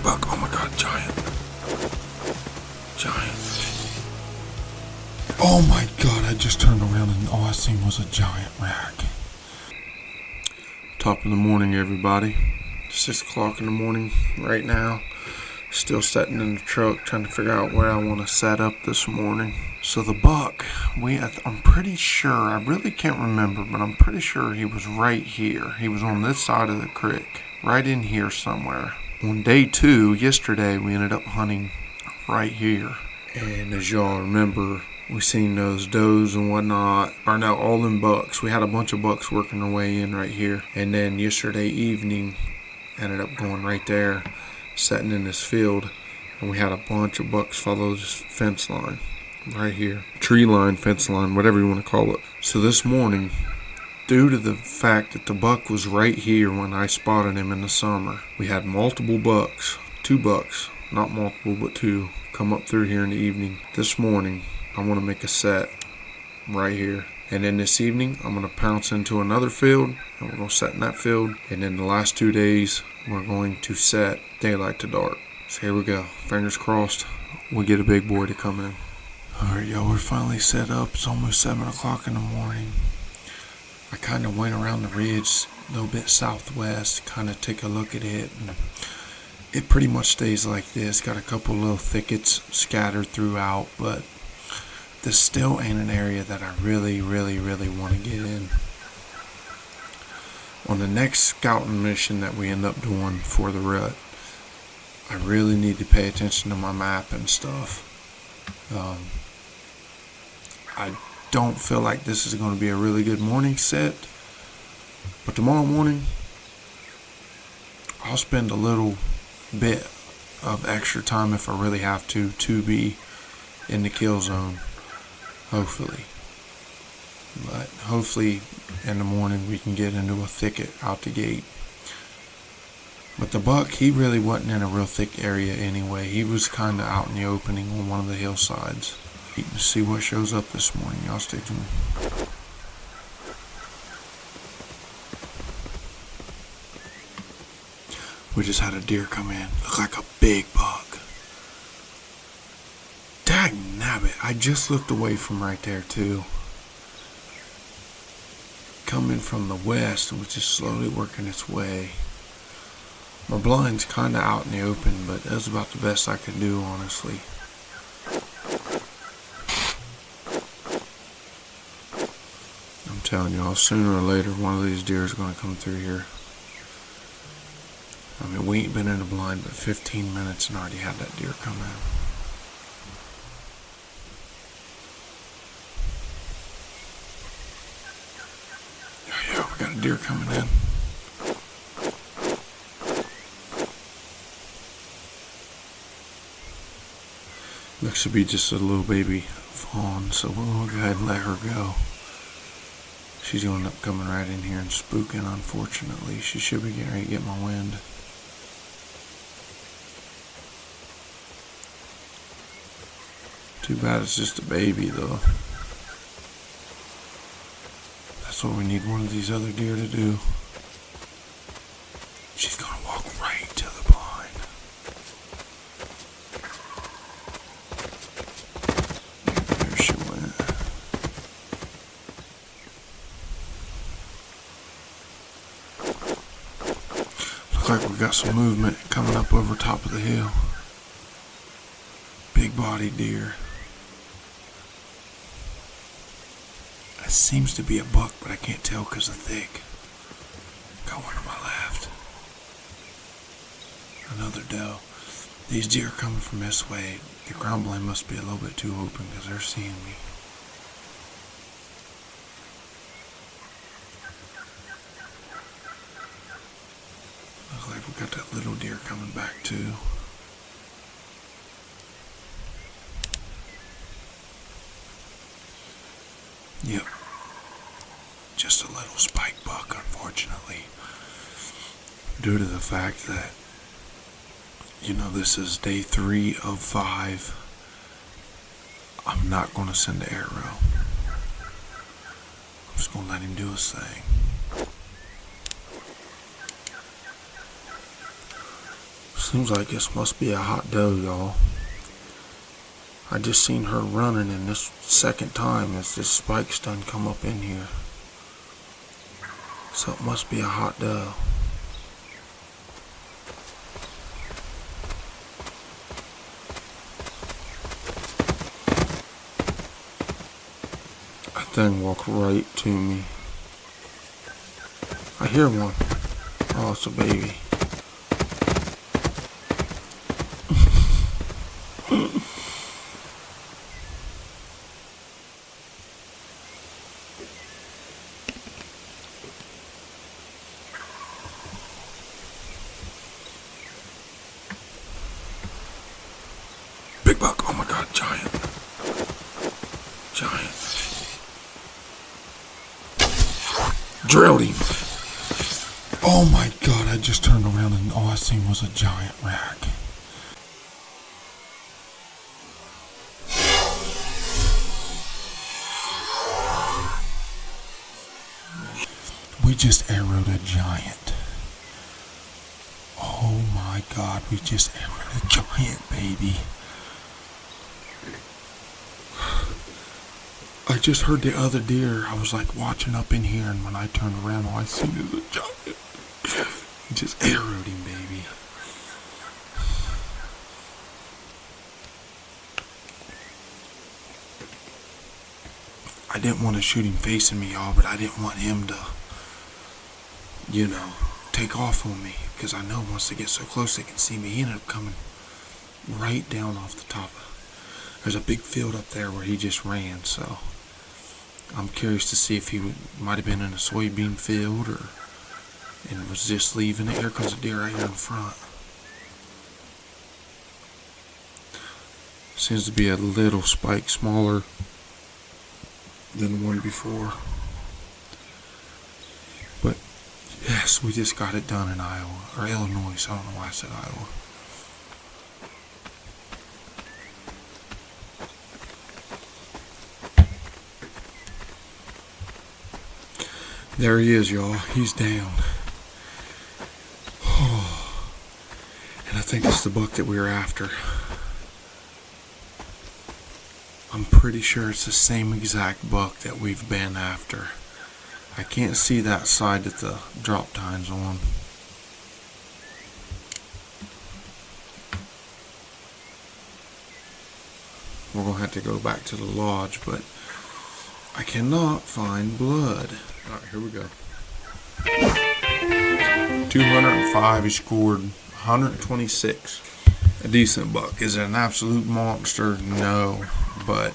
big buck. Oh my god, giant. Giant. Oh my god, I just turned around and all I seen was a giant rack. Top of the morning, everybody. 6 o'clock in the morning right now. Still sitting in the truck trying to figure out where I want to set up this morning. So the buck, I'm pretty sure, I really can't remember, but I'm pretty sure he was right here. He was on this side of the creek, right in here somewhere. On day 2, yesterday, we ended up hunting right here. And as y'all remember, we seen those does and whatnot, or no, all them bucks. We had a bunch of bucks working their way in right here. And then yesterday evening, ended up going right there, sitting in this field, and we had a bunch of bucks follow this fence line right here, tree line, fence line, whatever you want to call it. So this morning, due to the fact that the buck was right here when I spotted him in the summer, we had multiple bucks, 2 bucks, not multiple but 2, come up through here in the evening. This morning I want to make a set right here, and then this evening I'm going to pounce into another field and we're going to set in that field, and then the last 2 days we're going to set daylight to dark. So here we go. Fingers crossed we get a big boy to come in. Alright, y'all, we're finally set up. It's almost 7 o'clock in the morning. I kind of went around the ridge a little bit southwest, kind of take a look at it, and it pretty much stays like this. Got a couple little thickets scattered throughout, but this still ain't an area that I really want to get in. On the next scouting mission that we end up doing for the rut, I really need to pay attention to my map and stuff. I don't feel like this is going to be a really good morning set, but tomorrow morning I'll spend a little bit of extra time if I really have to be in the kill zone, hopefully. But hopefully in the morning we can get into a thicket out the gate. But the buck, he really wasn't in a real thick area anyway. He was kind of out in the opening on one of the hillsides. Let's see what shows up this morning. Y'all stay tuned. We just had a deer come in. Looked like a big buck. Dag nabbit. I just looked away from right there too. Coming from the west and was just slowly working its way. My blind's kind of out in the open, but that's about the best I could do, honestly. I'm telling y'all, sooner or later, one of these deer is going to come through here. I mean, we ain't been in the blind but 15 minutes and already had that deer come in. Yeah, we got a deer coming in. Looks to be just a little baby fawn, so we're going to go ahead and let her go. She's going to end up coming right in here and spooking, unfortunately. She should be getting ready to get my wind. Too bad it's just a baby, though. That's what we need one of these other deer to do. She's going to walk right to the blind. There she went. Looks like we got some movement coming up over top of the hill. Big body deer. It seems to be a buck, but I can't tell because of thick. Got one to my left. Another doe. These deer are coming from this way. The ground blind must be a little bit too open because they're seeing me. Looks like we got that little deer coming back too. Yep. Just a little spike buck, unfortunately. Due to the fact that, you know, this is day 3 of 5, I'm not going to send the arrow. I'm just going to let him do his thing. Seems like this must be a hot doe, y'all. I just seen her running, and this second time as this spike's done come up in here. So it must be a hot doe. That thing walked right to me. I hear one. Oh, it's a baby. Big buck. Oh my god, giant. Giant. Drilled him. Oh my god, I just turned around and all I seen was a giant rack. We just arrowed a giant. Oh my god, we just arrowed a giant, baby. I just heard the other deer. I was like watching up in here, and when I turned around, all I seen is a giant. We just arrowed him, baby. I didn't want to shoot him facing me, y'all, but I didn't want him to, take off on me, because I know once they get so close they can see me. He ended up coming right down off the top. There's a big field up there where he just ran, so I'm curious to see if he might have been in a soybean field and was just leaving it. Here comes a deer right here in front. Seems to be a little spike, smaller than the one before. But yes, we just got it done in Iowa, or Illinois, so I don't know why I said Iowa. There he is, y'all. He's down. And I think it's the buck that we were after. I'm pretty sure it's the same exact buck that we've been after. I can't see that side that the drop time's on. We're going to have to go back to the lodge, but I cannot find blood. Alright, here we go. 205, he scored 126. A decent buck. Is it an absolute monster? No. But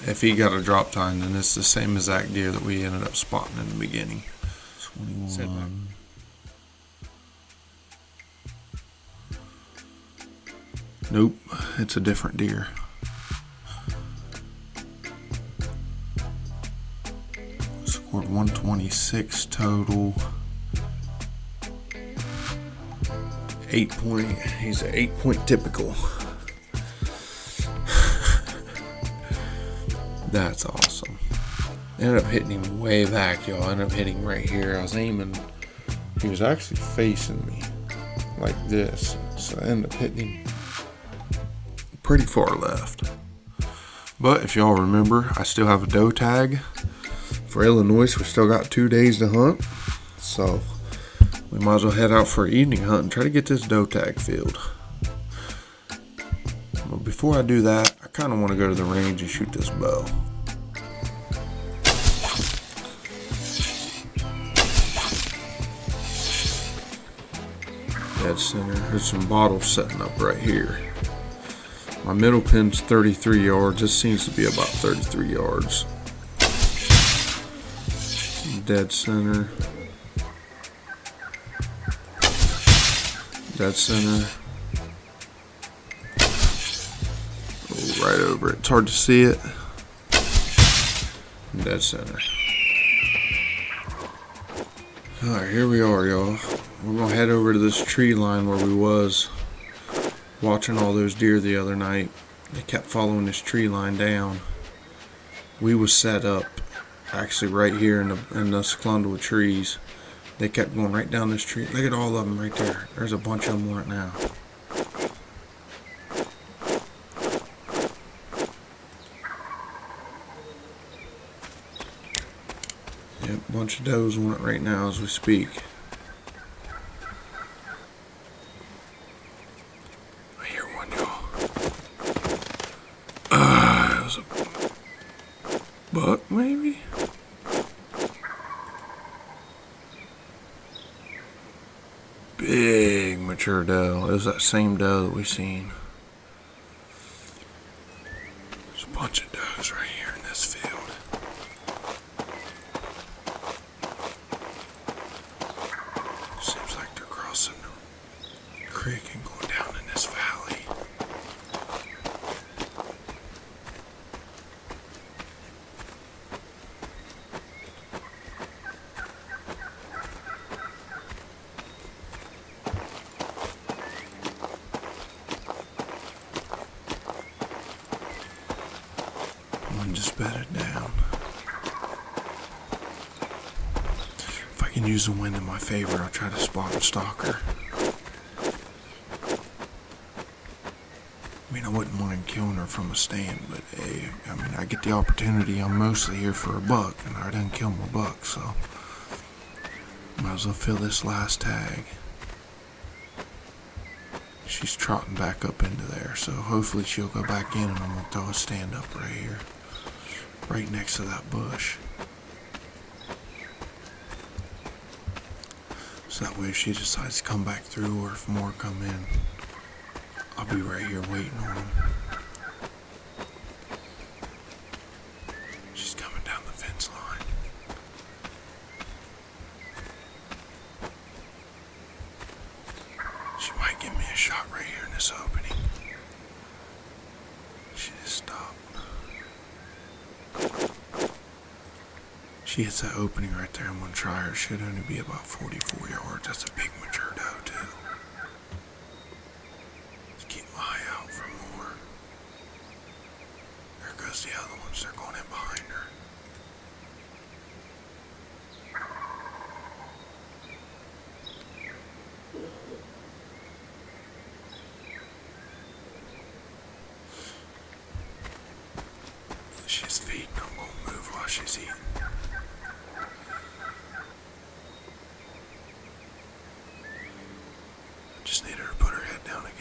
if he got a drop time, then it's the same exact deer that we ended up spotting in the beginning. 21. Nope, it's a different deer. Scored 126 total. 8 point. He's an 8 point typical. That's awesome. Ended up hitting him way back, y'all. Ended up hitting right here. I was aiming. He was actually facing me like this. So I ended up hitting him pretty far left. But if y'all remember, I still have a doe tag for Illinois. We still got 2 days to hunt. So we might as well head out for an evening hunt and try to get this doe tag filled. But before I do that, I kind of want to go to the range and shoot this bow. Dead center. There's some bottles setting up right here. My middle pin's 33 yards. This seems to be about 33 yards. Dead center. Dead center. Oh, right over it. It's hard to see it. Dead center. Alright, here we are, y'all. We're going to head over to this tree line where we was watching all those deer the other night. They kept following this tree line down. We was set up actually right here in the seclundal trees. They kept going right down this tree. Look at all of them right there. There's a bunch of them on it now. Yep, a bunch of does on it right now as we speak. I hear one, y'all. It was a buck, maybe? Big mature doe. It was that same doe that we seen. There's a bunch of does right here in this field. Seems like they're crossing the creek and going down in this valley. One just bedded down. If I can use the wind in my favor, I'll try to spot and stalk her. I mean, I wouldn't mind killing her from a stand, but hey, I mean, I get the opportunity. I'm mostly here for a buck, and I didn't kill my buck, so might as well fill this last tag. She's trotting back up into there, so hopefully she'll go back in, and I'm gonna throw a stand up right here, right next to that bush. So that way if she decides to come back through, or if more come in, I'll be right here waiting on them. She's coming down the fence line. She might give me a shot right here in this opening. She just stopped. She hits that opening right there. I'm gonna try her. Should only be about 44 yards. That's a big mature doe too. Just keep my eye out for more. There goes the other ones. They're going in behind her. She's feeding. I'm gonna move while she's eating. Just need her to put her head down again.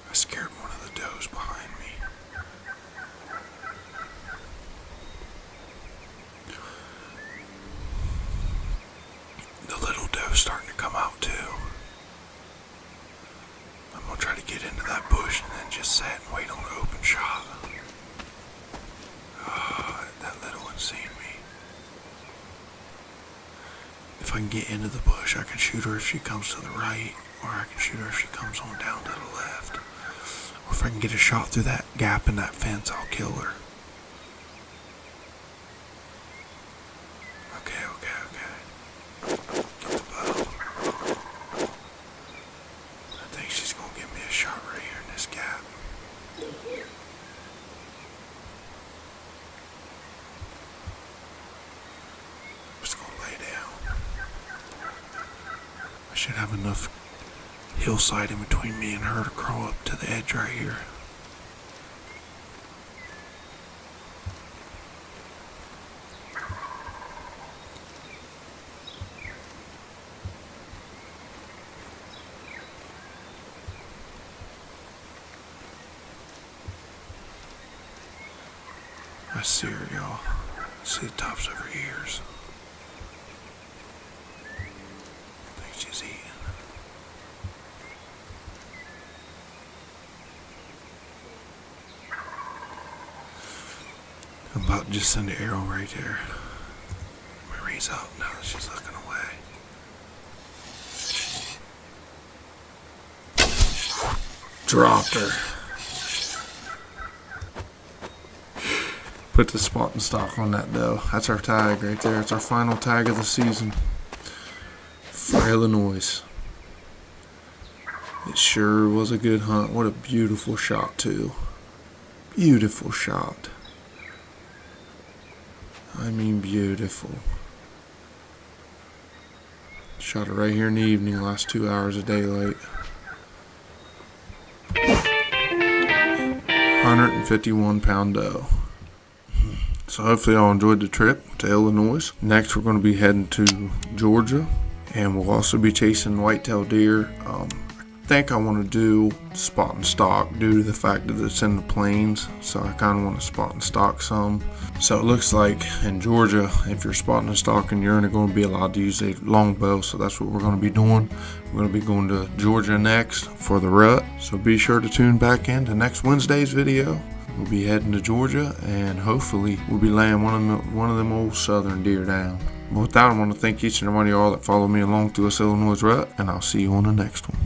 I scared one of the does behind me. The little doe's starting to come out too. I'm gonna try to get into that bush and then just sit and wait on an open shot. That little one's seen me. If I can get into the bush, I can shoot her if she comes to the right, or I can shoot her if she comes on down to the left. Or if I can get a shot through that gap in that fence, I'll kill her. Okay. Get the bow. I think she's gonna give me a shot right here in this gap. I'm just gonna lay down. I should have enough hillside in between me and her to crawl up to the edge right here. I see her, y'all. I see the tops of her ears. I think she's eating. I'm about to just send an arrow right there. Marie's up now that she's looking away. Dropped her. Put the spot and stock on that though. That's our tag right there. It's our final tag of the season for Illinoi. It sure was a good hunt. What a beautiful shot too. Beautiful shot. I mean beautiful. Shot it right here in the evening, last 2 hours of daylight. 151 pound doe. So hopefully y'all enjoyed the trip to Illinoi. Next we're going to be heading to Georgia, and we'll also be chasing whitetail deer. I think I want to do spot and stock due to the fact that it's in the plains, so I kind of want to spot and stock some. So it looks like in Georgia, if you're spotting and stalking, you're only going to be allowed to use a longbow, so that's what we're going to be doing. We're going to be going to Georgia next for the rut, so be sure to tune back in to next Wednesday's video. We'll be heading to Georgia, and hopefully we'll be laying one of them old southern deer down. But with that, I want to thank each and every one of y'all that follow me along through this Illinois rut, and I'll see you on the next one.